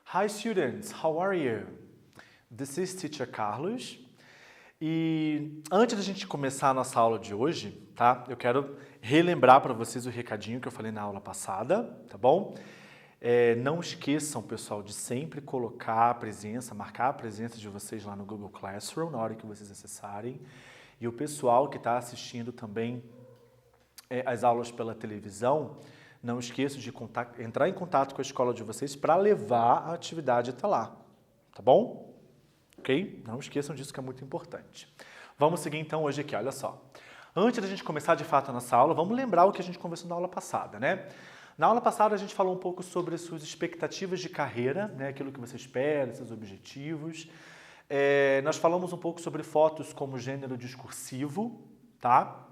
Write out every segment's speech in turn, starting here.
Hi students, how are you? This is Teacher Carlos. E antes da gente começar a nossa aula de hoje, tá? Eu quero relembrar para vocês o recadinho que eu falei na aula passada, tá bom? Não esqueçam, pessoal, de sempre colocar a presença, marcar a presença de vocês lá no Google Classroom na hora que vocês acessarem. E o pessoal que está assistindo também as aulas pela televisão, não esqueçam de entrar em contato com a escola de vocês para levar a atividade até lá, tá bom? Ok? Não esqueçam disso que é muito importante. Vamos seguir então hoje aqui, olha só. Antes da gente começar de fato a nossa aula, vamos lembrar o que a gente conversou na aula passada, né? Na aula passada a gente falou um pouco sobre as suas expectativas de carreira, né? Aquilo que você espera, seus objetivos. Nós falamos um pouco sobre fotos como gênero discursivo, tá?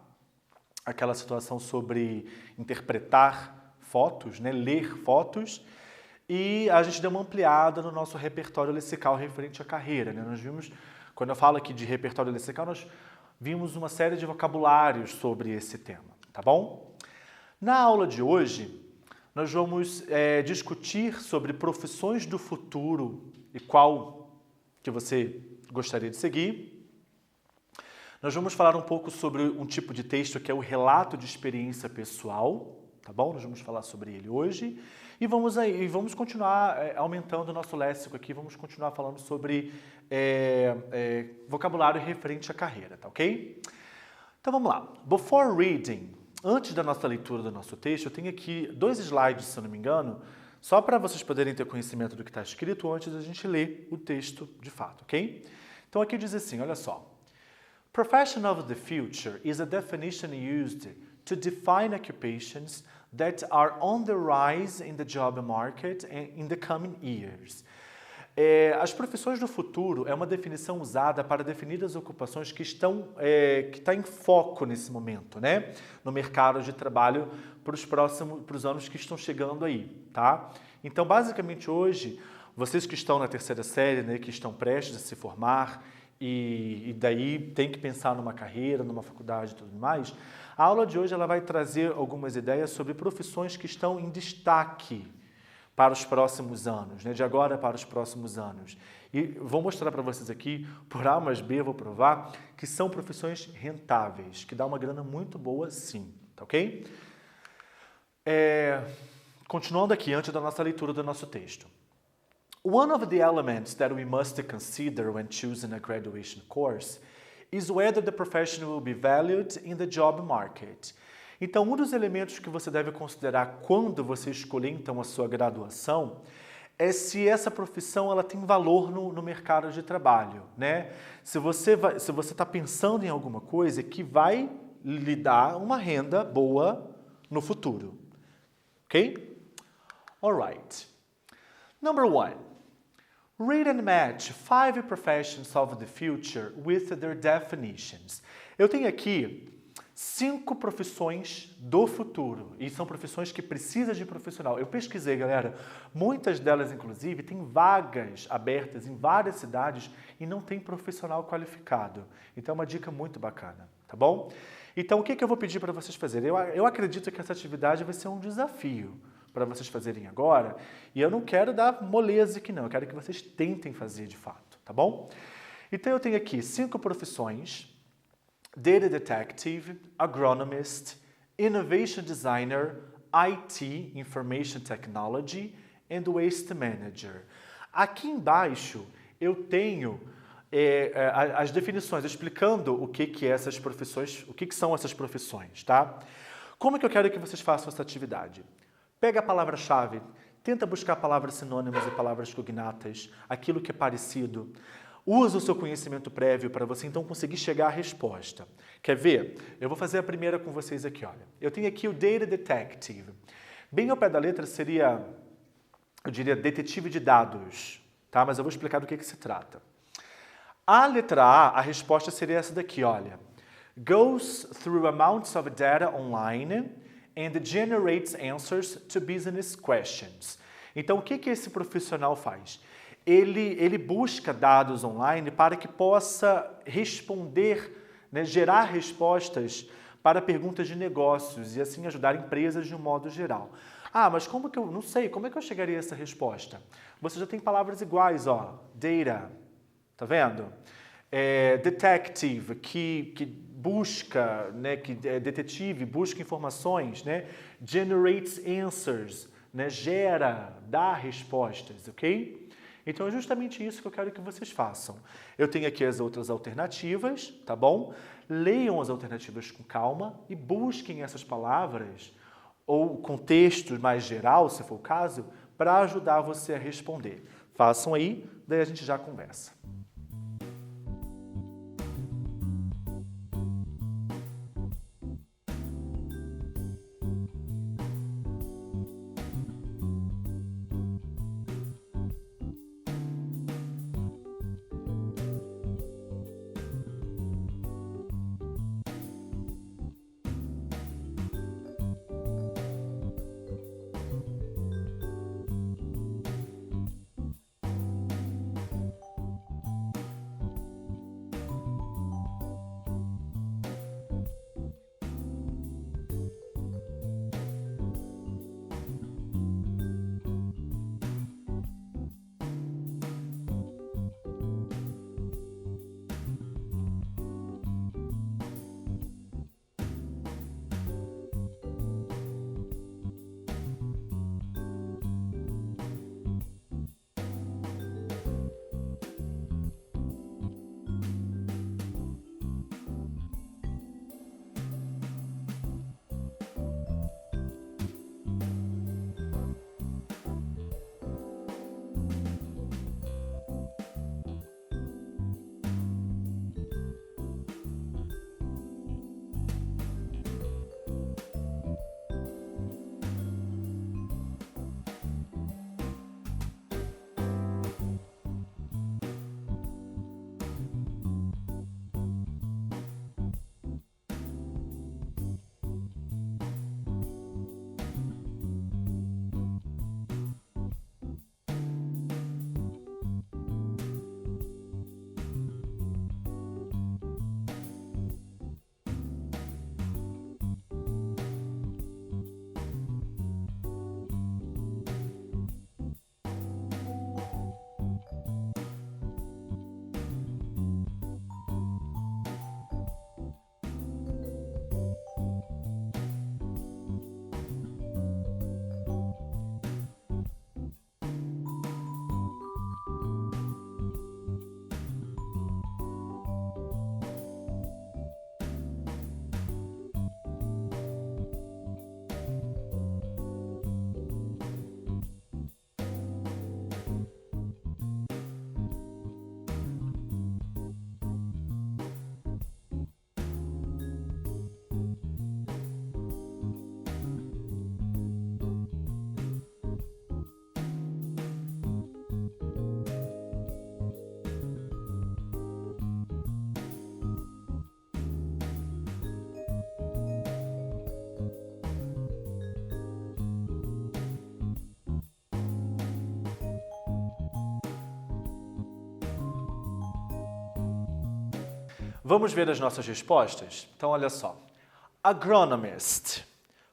Aquela situação sobre interpretar fotos, né? Ler fotos. E a gente deu uma ampliada no nosso repertório lexical referente à carreira, né? Nós vimos, quando eu falo aqui de repertório lexical, nós vimos uma série de vocabulários sobre esse tema, tá bom? Na aula de hoje, nós vamos discutir sobre profissões do futuro e qual que você gostaria de seguir. Nós vamos falar um pouco sobre um tipo de texto que é o relato de experiência pessoal, tá bom? Nós vamos falar sobre ele hoje e vamos continuar aumentando o nosso léxico aqui, vamos continuar falando sobre vocabulário referente à carreira, tá ok? Então vamos lá. Before reading, antes da nossa leitura do nosso texto, eu tenho aqui 2 slides, se eu não me engano, só para vocês poderem ter conhecimento do que está escrito antes da gente ler o texto de fato, ok? Então aqui diz assim, olha só. Profession of the future is a definition used to define occupations that are on the rise in the job market in the coming years. As profissões do futuro é uma definição usada para definir as ocupações que estão em foco nesse momento, né? No mercado de trabalho para os anos que estão chegando aí, tá? Então, basicamente hoje, vocês que estão na terceira série, né, que estão prestes a se formar e daí tem que pensar numa carreira, numa faculdade e tudo mais, a aula de hoje ela vai trazer algumas ideias sobre profissões que estão em destaque para os próximos anos, né? De agora para os próximos anos. E vou mostrar para vocês aqui, por A mais B, eu vou provar, que são profissões rentáveis, que dá uma grana muito boa sim, tá ok? Continuando aqui, antes da nossa leitura do nosso texto. One of the elements that we must consider when choosing a graduation course is whether the profession will be valued in the job market. Então, um dos elementos que você deve considerar quando você escolher então a sua graduação é se essa profissão ela tem valor no mercado de trabalho, né? Se você está pensando em alguma coisa que vai lhe dar uma renda boa no futuro, ok? Alright. Number 1. Read and match 5 professions of the future with their definitions. Eu tenho aqui 5 profissões do futuro, e são profissões que precisam de profissional. Eu pesquisei, galera, muitas delas, inclusive, têm vagas abertas em várias cidades e não tem profissional qualificado. Então é uma dica muito bacana, tá bom? Então o que eu vou pedir para vocês fazerem? Eu acredito que essa atividade vai ser um desafio para vocês fazerem agora, e eu não quero dar moleza aqui não, eu quero que vocês tentem fazer de fato, tá bom? Então eu tenho aqui 5 profissões: Data Detective, Agronomist, Innovation Designer, IT, Information Technology, and Waste Manager. Aqui embaixo eu tenho as definições, explicando o que essas profissões, o que são essas profissões, tá? Como que eu quero que vocês façam essa atividade? Pega a palavra-chave, tenta buscar palavras sinônimas e palavras cognatas, aquilo que é parecido. Usa o seu conhecimento prévio para você então conseguir chegar à resposta. Quer ver? Eu vou fazer a primeira com vocês aqui, olha. Eu tenho aqui o Data Detective. Bem ao pé da letra seria, eu diria, detetive de dados, tá? Mas eu vou explicar do que se trata. A letra A, a resposta seria essa daqui, olha. Goes through amounts of data online and generates answers to business questions. Então, o que esse profissional faz? Ele busca dados online para que possa responder né, gerar respostas para perguntas de negócios e assim ajudar empresas de um modo geral. Ah, mas como que eu, não sei, como é que eu chegaria a essa resposta? Você já tem palavras iguais, ó, data, tá vendo? Detective, que busca, né, que é detetive, busca informações, né? Generates answers, né, gera, dá respostas, ok? Então é justamente isso que eu quero que vocês façam. Eu tenho aqui as outras alternativas, tá bom? Leiam as alternativas com calma e busquem essas palavras ou contexto mais geral, se for o caso, para ajudar você a responder. Façam aí, daí a gente já conversa. Vamos ver as nossas respostas? Então, olha só. Agronomist.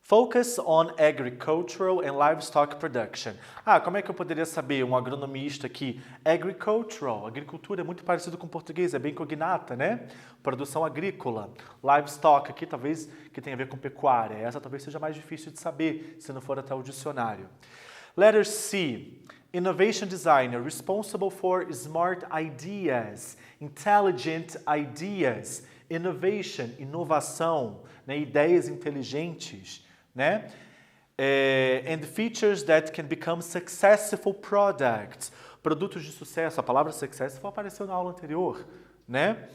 Focus on agricultural and livestock production. Ah, como é que eu poderia saber um agronomista aqui? Agricultural, agricultura é muito parecido com português, é bem cognata, né? Produção agrícola. Livestock aqui talvez que tenha a ver com pecuária. Essa talvez seja mais difícil de saber se não for até o dicionário. Letter C. Innovation designer, responsible for smart ideas, intelligent ideas, innovation, inovação, né? Ideias inteligentes, né? And features that can become successful products, produtos de sucesso. A palavra successful apareceu na aula anterior, né?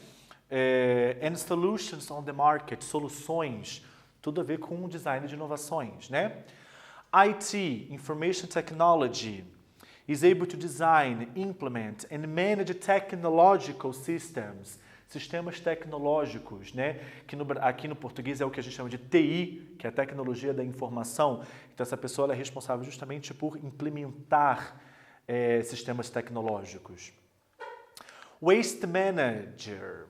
And solutions on the market, soluções, tudo a ver com o design de inovações, né? IT, information technology, is able to design, implement and manage technological systems, sistemas tecnológicos, né? Que aqui no português é o que a gente chama de TI, que é a tecnologia da informação. Então essa pessoa ela é responsável justamente por implementar sistemas tecnológicos. Waste manager,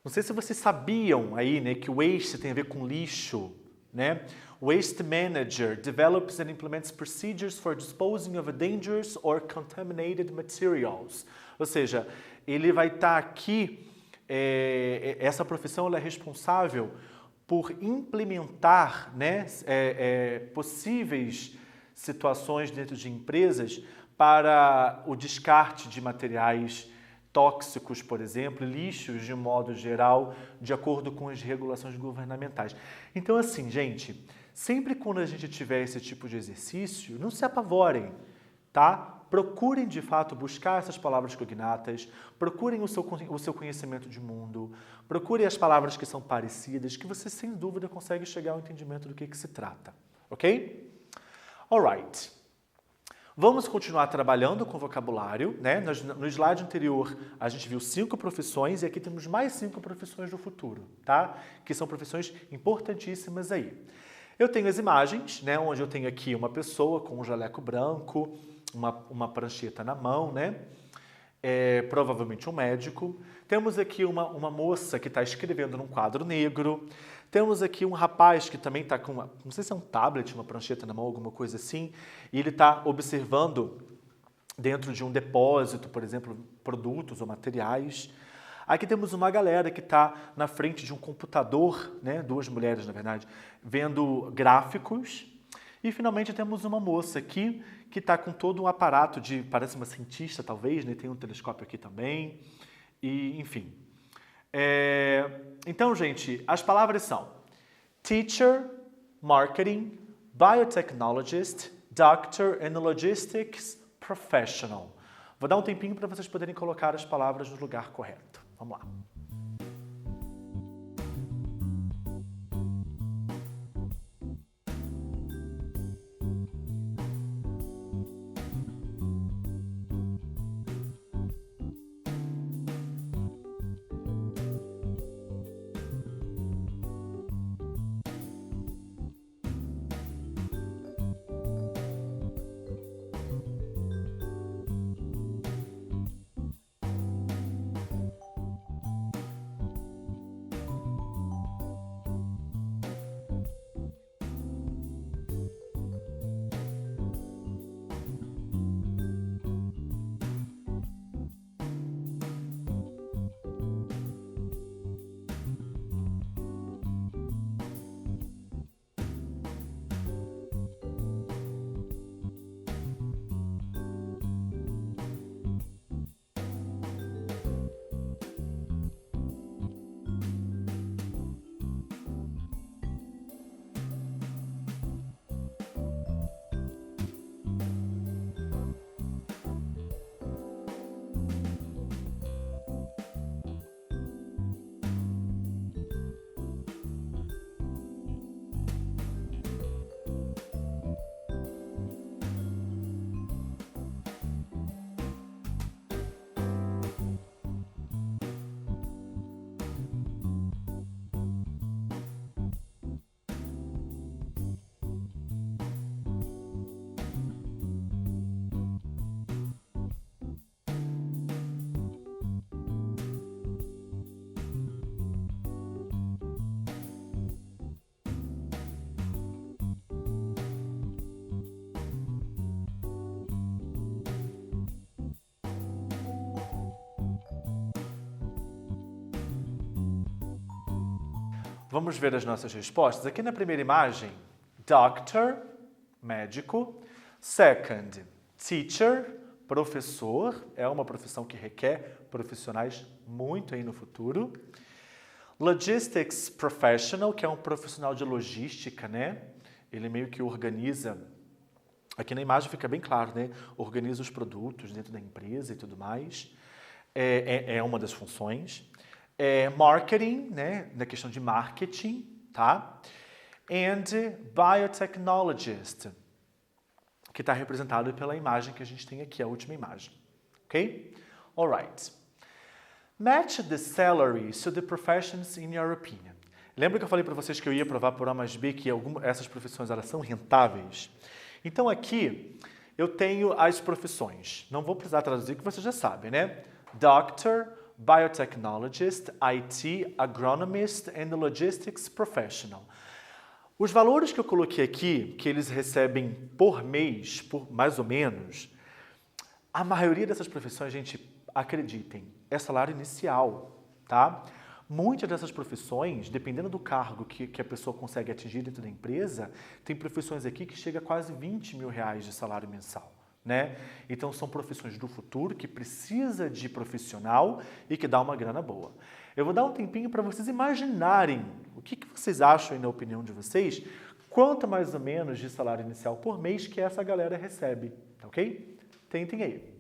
Não sei se vocês sabiam aí, né, que waste tem a ver com lixo, né? Waste manager develops and implements procedures for disposing of dangerous or contaminated materials. Ou seja, ele vai estar aqui, essa profissão ela é responsável por implementar, né, possíveis situações dentro de empresas para o descarte de materiais tóxicos, por exemplo, lixos de um modo geral, de acordo com as regulações governamentais. Então, assim, gente, sempre quando a gente tiver esse tipo de exercício, não se apavorem, tá? Procurem, de fato, buscar essas palavras cognatas, procurem o seu conhecimento de mundo, procurem as palavras que são parecidas, que você, sem dúvida, consegue chegar ao entendimento do que se trata, ok? Alright. Vamos continuar trabalhando com vocabulário, né? No slide anterior, a gente viu 5 profissões e aqui temos mais 5 profissões do futuro, tá? Que são profissões importantíssimas aí. Eu tenho as imagens, né? Onde eu tenho aqui uma pessoa com um jaleco branco, uma prancheta na mão, né? Provavelmente um médico. Temos aqui uma moça que está escrevendo num quadro negro. Temos aqui um rapaz que também está com não sei se é um tablet, uma prancheta na mão, alguma coisa assim, e ele está observando dentro de um depósito, por exemplo, produtos ou materiais. Aqui temos uma galera que está na frente de um computador, né, 2 mulheres, na verdade, vendo gráficos. E, finalmente, temos uma moça aqui que está com todo um aparato parece uma cientista, talvez, né, tem um telescópio aqui também, e, enfim. Então, gente, as palavras são teacher, marketing, biotechnologist, doctor and logistics professional. Vou dar um tempinho para vocês poderem colocar as palavras no lugar correto. Vamos lá. Vamos ver as nossas respostas. Aqui na primeira imagem, doctor, médico. Second, teacher, professor. É uma profissão que requer profissionais muito aí no futuro. Logistics professional, que é um profissional de logística, né? Ele meio que organiza, aqui na imagem fica bem claro, né? Organiza os produtos dentro da empresa e tudo mais. É uma das funções. Marketing, né? Na questão de marketing, tá? And biotechnologist, que está representado pela imagem que a gente tem aqui, a última imagem. Ok? Alright. Match the salaries to the professions in your opinion. Lembra que eu falei para vocês que eu ia provar por A mais B que essas profissões elas são rentáveis? Então aqui eu tenho as profissões. Não vou precisar traduzir, que você já sabe, né? Doctor, biotechnologist, IT, agronomist and logistics professional. Os valores que eu coloquei aqui, que eles recebem por mês, por mais ou menos, a maioria dessas profissões, gente, acreditem, é salário inicial, tá? Muitas dessas profissões, dependendo do cargo que a pessoa consegue atingir dentro da empresa, tem profissões aqui que chega a quase 20 mil reais de salário mensal. Né? Então são profissões do futuro que precisa de profissional e que dá uma grana boa. Eu vou dar um tempinho para vocês imaginarem o que vocês acham aí na opinião de vocês, quanto mais ou menos de salário inicial por mês que essa galera recebe, tá ok? Tentem aí.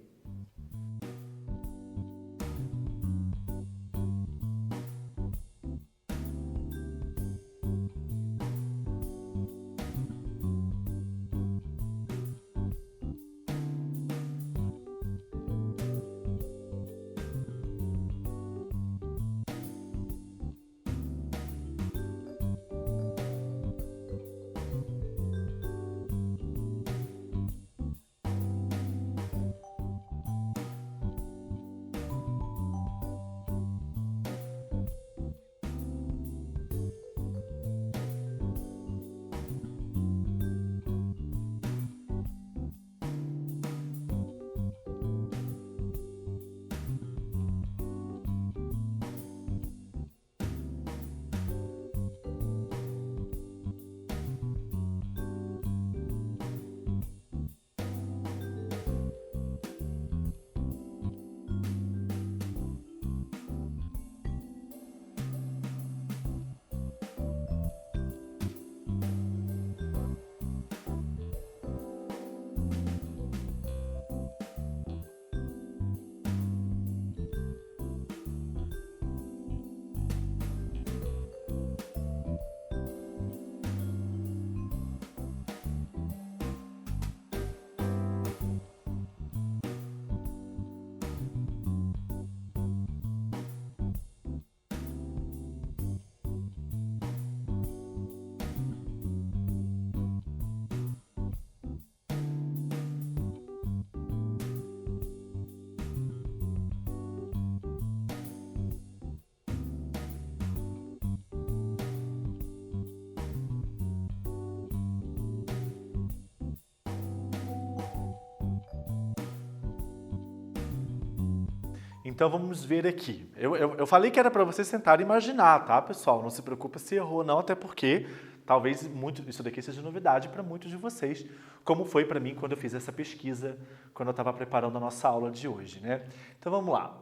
Então vamos ver aqui. Eu falei que era para você sentar e imaginar, tá, pessoal? Não se preocupa se errou não, até porque talvez isso daqui seja novidade para muitos de vocês, como foi para mim quando eu fiz essa pesquisa, quando eu estava preparando a nossa aula de hoje, né? Então vamos lá.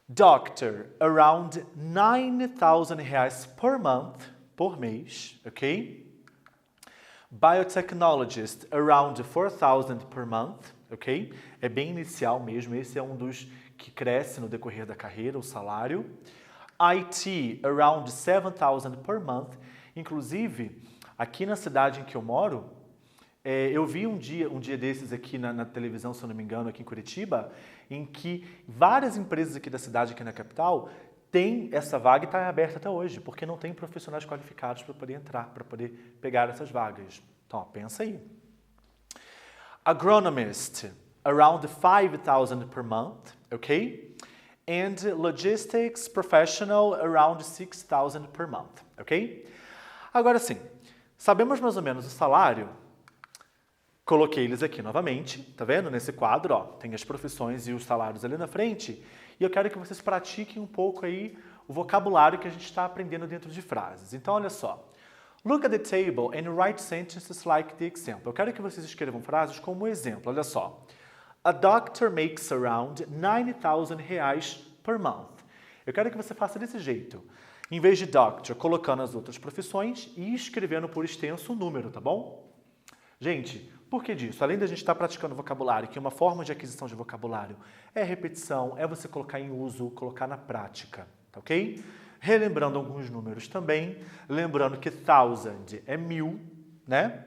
Doctor, around 9,000 reais per month, por mês, ok? Biotechnologist, around 4,000 per month, ok? É bem inicial mesmo, esse é um dos que cresce no decorrer da carreira, o salário. IT, around 7,000 per month. Inclusive, aqui na cidade em que eu moro, eu vi um dia desses aqui na televisão, se eu não me engano, aqui em Curitiba, em que várias empresas aqui da cidade, aqui na capital, tem essa vaga e está aberta até hoje, porque não tem profissionais qualificados para poder entrar, para poder pegar essas vagas. Então, ó, pensa aí. Agronomist, around 5,000 per month, okay? And logistics professional, around 6,000 per month, ok? Agora sim, sabemos mais ou menos o salário. Coloquei eles aqui novamente, tá vendo? Nesse quadro, ó, tem as profissões e os salários ali na frente. E eu quero que vocês pratiquem um pouco aí o vocabulário que a gente está aprendendo dentro de frases. Então, olha só. Look at the table and write sentences like the example. Eu quero que vocês escrevam frases como exemplo. Olha só. A doctor makes around 9,000 reais per month. Eu quero que você faça desse jeito. Em vez de doctor, colocando as outras profissões e escrevendo por extenso o número, tá bom? Gente, por que disso? Além da gente estar praticando vocabulário, que é uma forma de aquisição de vocabulário é repetição, é você colocar em uso, colocar na prática, tá ok? Relembrando alguns números também, lembrando que 1,000 é 1.000, né?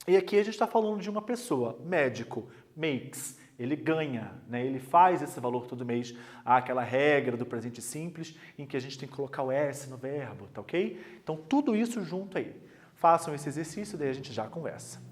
E aqui a gente está falando de uma pessoa, médico, makes, ele ganha, né? Ele faz esse valor todo mês. Há aquela regra do presente simples em que a gente tem que colocar o S no verbo, tá ok? Então tudo isso junto aí. Façam esse exercício, daí a gente já conversa.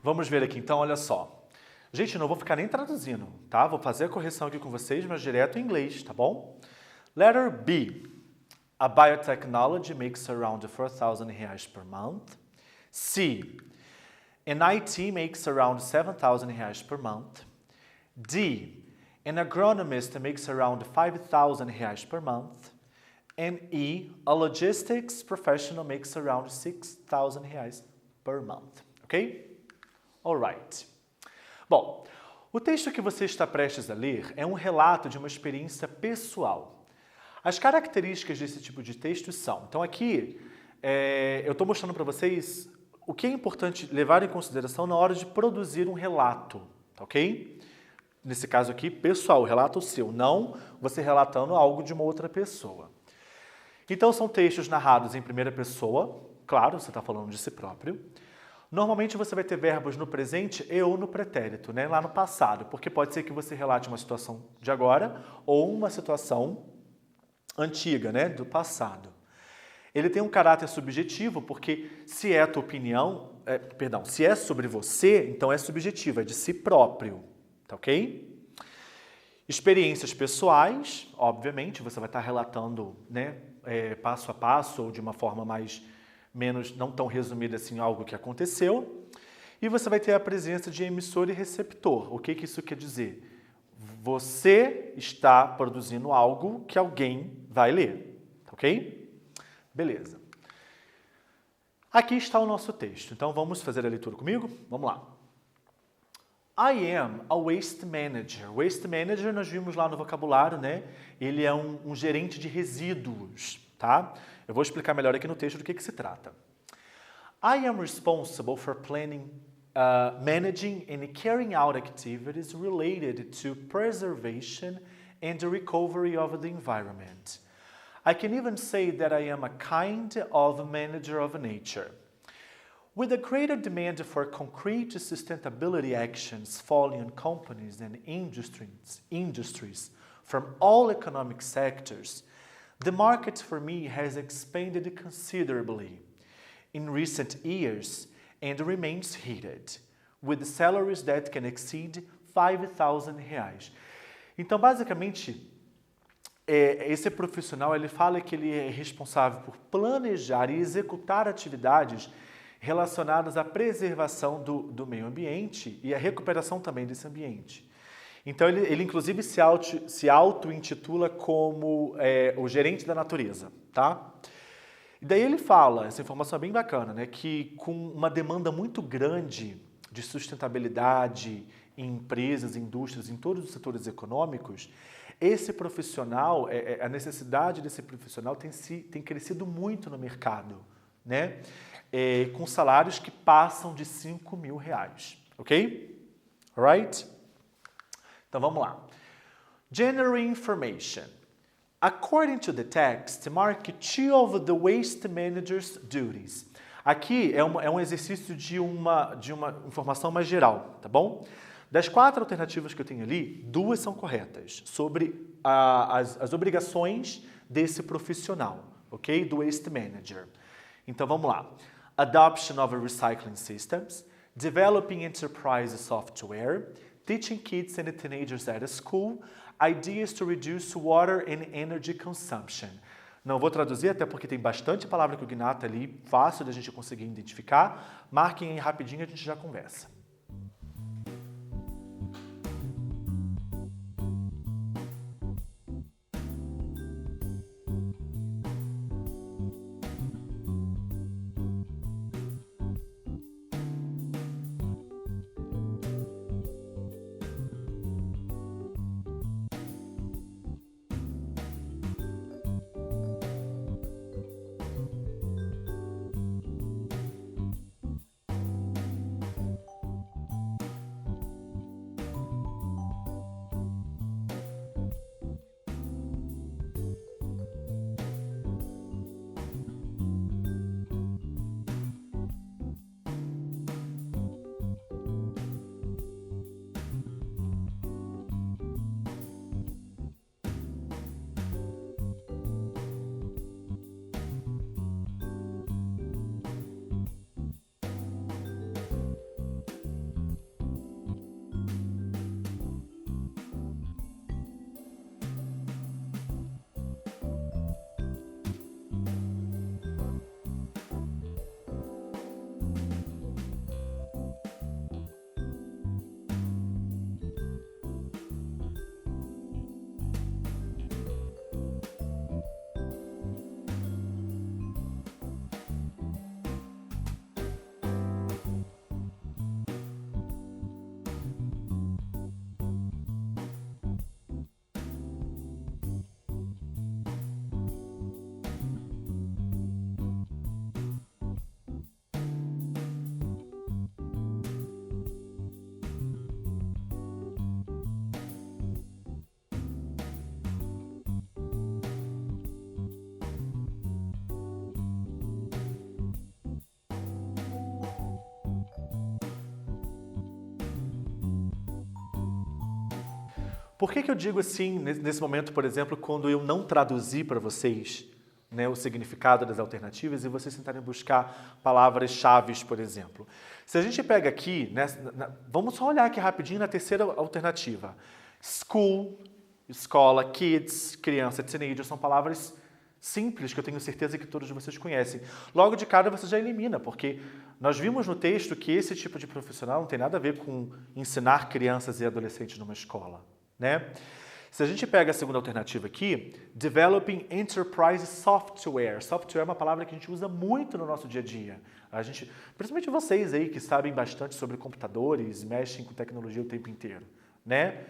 Vamos ver aqui, então, olha só. Gente, eu não vou ficar nem traduzindo, tá? Vou fazer a correção aqui com vocês, mas direto em inglês, tá bom? Letter B. A biotechnology makes around 4,000 reais per month. C. An IT makes around 7,000 reais per month. D. An agronomist makes around 5,000 reais per month. And E. A logistics professional makes around 6,000 reais per month. Ok? Alright. Bom, o texto que você está prestes a ler é um relato de uma experiência pessoal. As características desse tipo de texto são... Então aqui, eu estou mostrando para vocês o que é importante levar em consideração na hora de produzir um relato, ok? Nesse caso aqui, pessoal, o relato seu, não você relatando algo de uma outra pessoa. Então, são textos narrados em primeira pessoa, claro, você está falando de si próprio. Normalmente, você vai ter verbos no presente e ou no pretérito, né? Lá no passado, porque pode ser que você relate uma situação de agora ou uma situação antiga, né? Do passado. Ele tem um caráter subjetivo, porque se é a tua opinião, se é sobre você, então é subjetivo, é de si próprio, tá ok? Experiências pessoais, obviamente, você vai estar relatando, né, passo a passo ou de uma forma não tão resumida assim, algo que aconteceu. E você vai ter a presença de emissor e receptor. O que isso quer dizer? Você está produzindo algo que alguém vai ler, tá ok? Beleza. Aqui está o nosso texto. Então, vamos fazer a leitura comigo? Vamos lá. I am a waste manager. Waste manager, nós vimos lá no vocabulário, né? Ele é um gerente de resíduos, tá? Eu vou explicar melhor aqui no texto do que se trata. I am responsible for planning, managing and carrying out activities related to preservation and the recovery of the environment. I can even say that I am a kind of manager of nature. With a greater demand for concrete sustainability actions falling on companies and industries from all economic sectors, the market for me has expanded considerably in recent years and remains heated, with salaries that can exceed 5,000 reais. Então, basicamente, esse profissional ele fala que ele é responsável por planejar e executar atividades relacionadas à preservação do meio ambiente e à recuperação também desse ambiente. Então, ele inclusive se auto-intitula como o gerente da natureza, tá? E daí ele fala, essa informação é bem bacana, né, que com uma demanda muito grande de sustentabilidade em empresas, indústrias, em todos os setores econômicos, esse profissional, a necessidade desse profissional tem crescido muito no mercado, né? Com salários que passam de 5 mil reais, ok? Alright? Então vamos lá. General information. According to the text, mark 2 of the waste manager's duties. Aqui é um exercício de uma informação mais geral, tá bom? Das 4 alternativas que eu tenho ali, 2 são corretas, sobre as obrigações desse profissional, ok? Do waste manager. Então, vamos lá. Adoption of recycling systems, developing enterprise software, teaching kids and teenagers at a school, ideas to reduce water and energy consumption. Não vou traduzir, até porque tem bastante palavra cognata ali, fácil da gente conseguir identificar. Marquem aí rapidinho, a gente já conversa. Por que eu digo assim, nesse momento, por exemplo, quando eu não traduzi para vocês, né, o significado das alternativas e vocês tentarem buscar palavras-chave, por exemplo? Se a gente pega aqui, né, vamos só olhar aqui rapidinho na terceira alternativa. School, escola, kids, criança, teenager, são palavras simples que eu tenho certeza que todos vocês conhecem. Logo de cara você já elimina, porque nós vimos no texto que esse tipo de profissional não tem nada a ver com ensinar crianças e adolescentes numa escola, né? Se a gente pega a segunda alternativa aqui, Developing Enterprise Software. Software é uma palavra que a gente usa muito no nosso dia a dia. A gente, principalmente vocês aí que sabem bastante sobre computadores, mexem com tecnologia o tempo inteiro, né?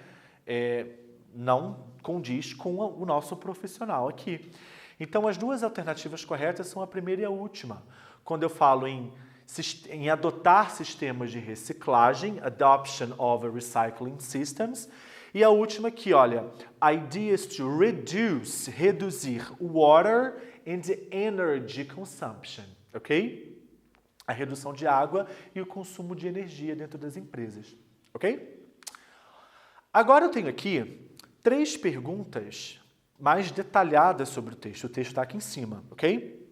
Não condiz com o nosso profissional aqui. Então, as duas alternativas corretas são a primeira e a última. Quando eu falo em adotar sistemas de reciclagem, Adoption of Recycling Systems, e a última aqui, olha, Ideas to reduzir water and energy consumption, ok? A redução de água e o consumo de energia dentro das empresas, ok? Agora eu tenho aqui 3 perguntas mais detalhadas sobre o texto. O texto está aqui em cima, ok?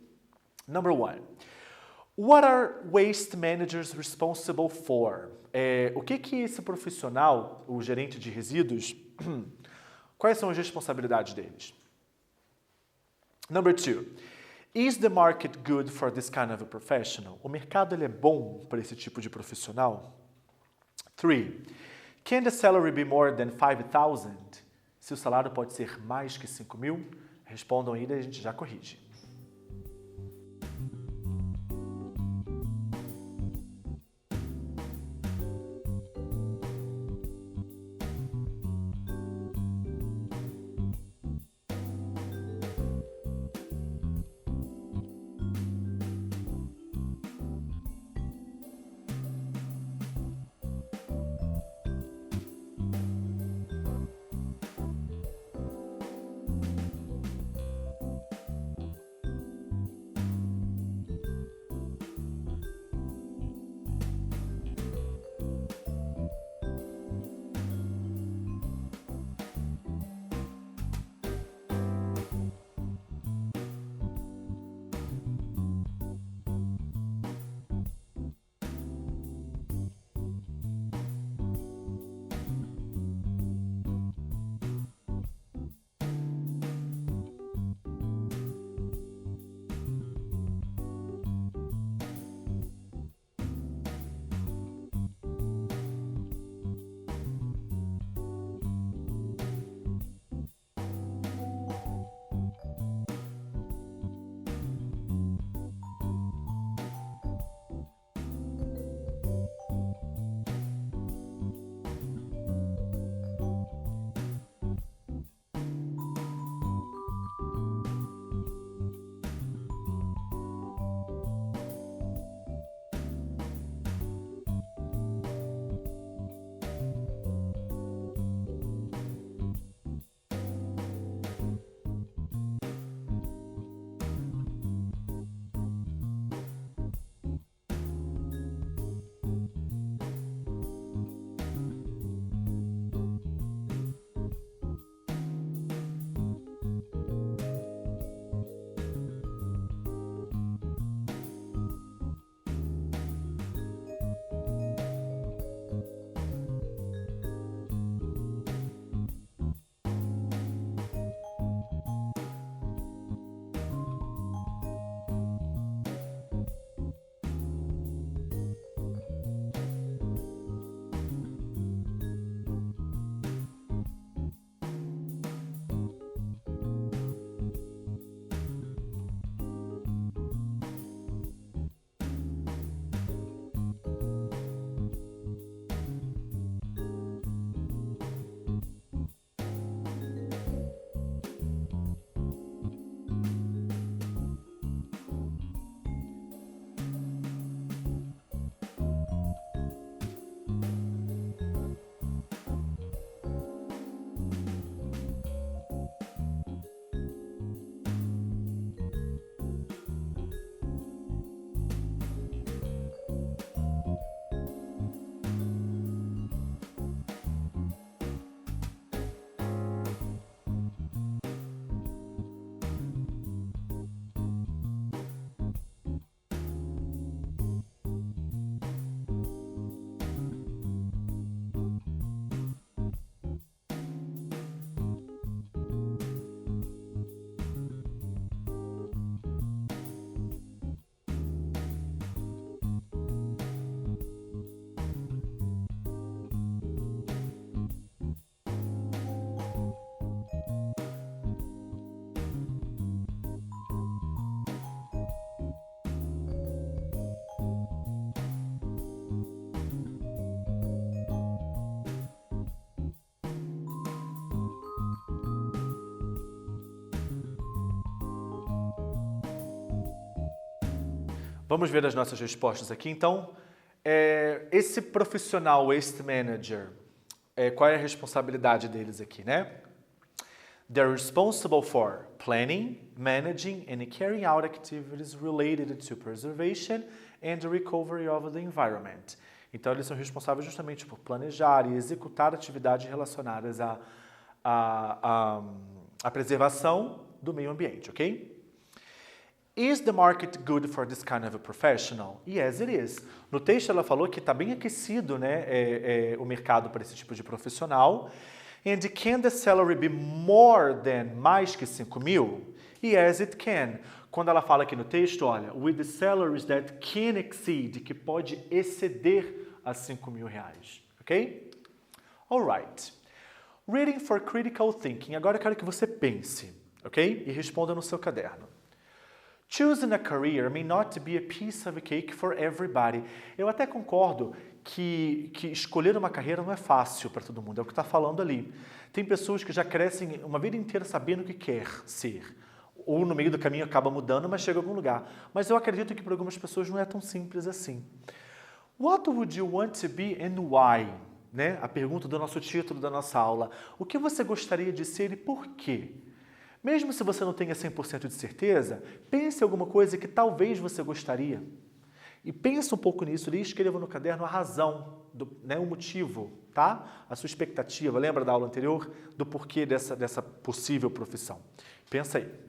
Number 1. What are waste managers responsible for? O que esse profissional, o gerente de resíduos, quais são as responsabilidades deles? Number 2. Is the market good for this kind of a professional? O mercado ele é bom para esse tipo de profissional? 3. Can the salary be more than 5,000? Se o salário pode ser mais que 5.000? Respondam aí e a gente já corrige. Vamos ver as nossas respostas aqui. Então, esse profissional waste manager, qual é a responsabilidade deles aqui, né? They're responsible for planning, managing, and carrying out activities related to preservation and recovery of the environment. Então, eles são responsáveis justamente por planejar e executar atividades relacionadas à preservação do meio ambiente, ok? Is the market good for this kind of a professional? Yes, it is. No texto ela falou que está bem aquecido, né, o mercado para esse tipo de profissional. And can the salary be more than mais que 5 mil? Yes, it can. Quando ela fala aqui no texto, olha, with the salaries that can exceed, que pode exceder a 5 mil reais, ok? Alright. Reading for critical thinking. Agora eu quero que você pense, ok? E responda no seu caderno. Choosing a career may not be a piece of cake for everybody. Eu até concordo que escolher uma carreira não é fácil para todo mundo, é o que está falando ali. Tem pessoas que já crescem uma vida inteira sabendo o que quer ser. Ou no meio do caminho acaba mudando, mas chega a algum lugar. Mas eu acredito que para algumas pessoas não é tão simples assim. What would you want to be and why? Né? A pergunta do nosso título da nossa aula. O que você gostaria de ser e por quê? Mesmo se você não tenha 100% de certeza, pense em alguma coisa que talvez você gostaria. E pense um pouco nisso e escreva no caderno a razão, o motivo, tá? A sua expectativa. Lembra da aula anterior? Do porquê dessa possível profissão. Pensa aí.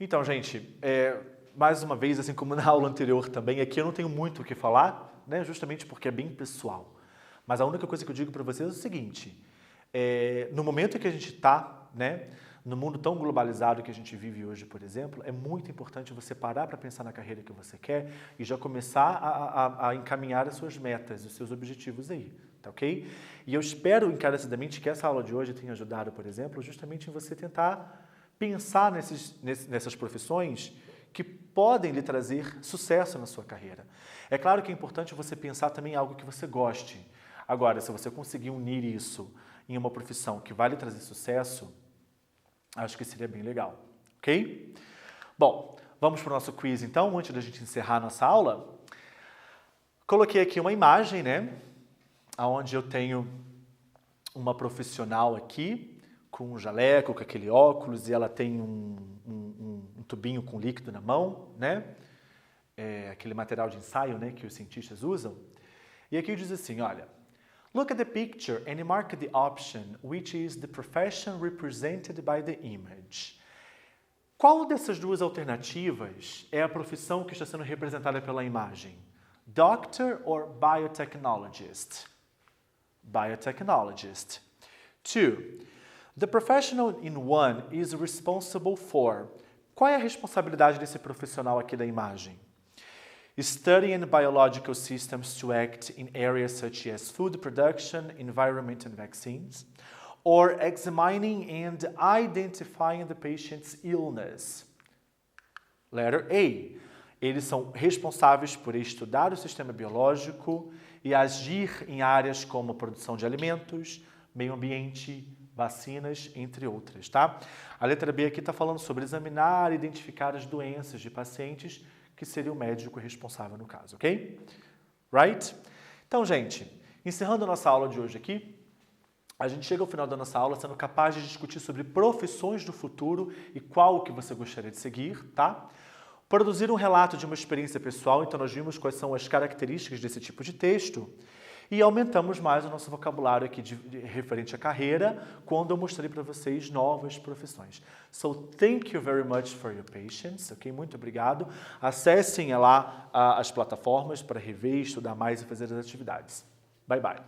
Então, gente, mais uma vez, assim como na aula anterior também, aqui eu não tenho muito o que falar, né, justamente porque é bem pessoal. Mas a única coisa que eu digo para vocês é o seguinte, no momento em que a gente está, né, no mundo tão globalizado que a gente vive hoje, por exemplo, é muito importante você parar para pensar na carreira que você quer e já começar a encaminhar as suas metas, os seus objetivos aí, tá ok? E eu espero encarecidamente que essa aula de hoje tenha ajudado, por exemplo, justamente em você tentar pensar nessas profissões que podem lhe trazer sucesso na sua carreira. É claro que é importante você pensar também em algo que você goste. Agora, se você conseguir unir isso em uma profissão que vai lhe trazer sucesso, acho que seria bem legal, ok? Bom, vamos para o nosso quiz então, antes da gente encerrar a nossa aula. Coloquei aqui uma imagem, né? Onde eu tenho uma profissional aqui, com um jaleco, com aquele óculos, e ela tem um tubinho com líquido na mão, né? Aquele material de ensaio, né, que os cientistas usam. E aqui diz assim, olha, look at the picture and mark the option which is the profession represented by the image. Qual dessas duas alternativas é a profissão que está sendo representada pela imagem? Doctor or biotechnologist? Biotechnologist. 2. The professional in one is responsible for. Qual é a responsabilidade desse profissional aqui da imagem? Studying biological systems to act in areas such as food production, environment and vaccines, or examining and identifying the patient's illness. Letter A. Eles são responsáveis por estudar o sistema biológico e agir em áreas como produção de alimentos, meio ambiente, vacinas, entre outras, tá? A letra B aqui está falando sobre examinar e identificar as doenças de pacientes, que seria o médico responsável no caso, ok? Right? Então, gente, encerrando a nossa aula de hoje aqui, a gente chega ao final da nossa aula sendo capaz de discutir sobre profissões do futuro e qual que você gostaria de seguir, tá? Produzir um relato de uma experiência pessoal, então nós vimos quais são as características desse tipo de texto e aumentamos mais o nosso vocabulário aqui referente à carreira quando eu mostrei para vocês novas profissões. So, thank you very much for your patience, ok? Muito obrigado. Acessem lá as plataformas para rever, estudar mais e fazer as atividades. Bye, bye.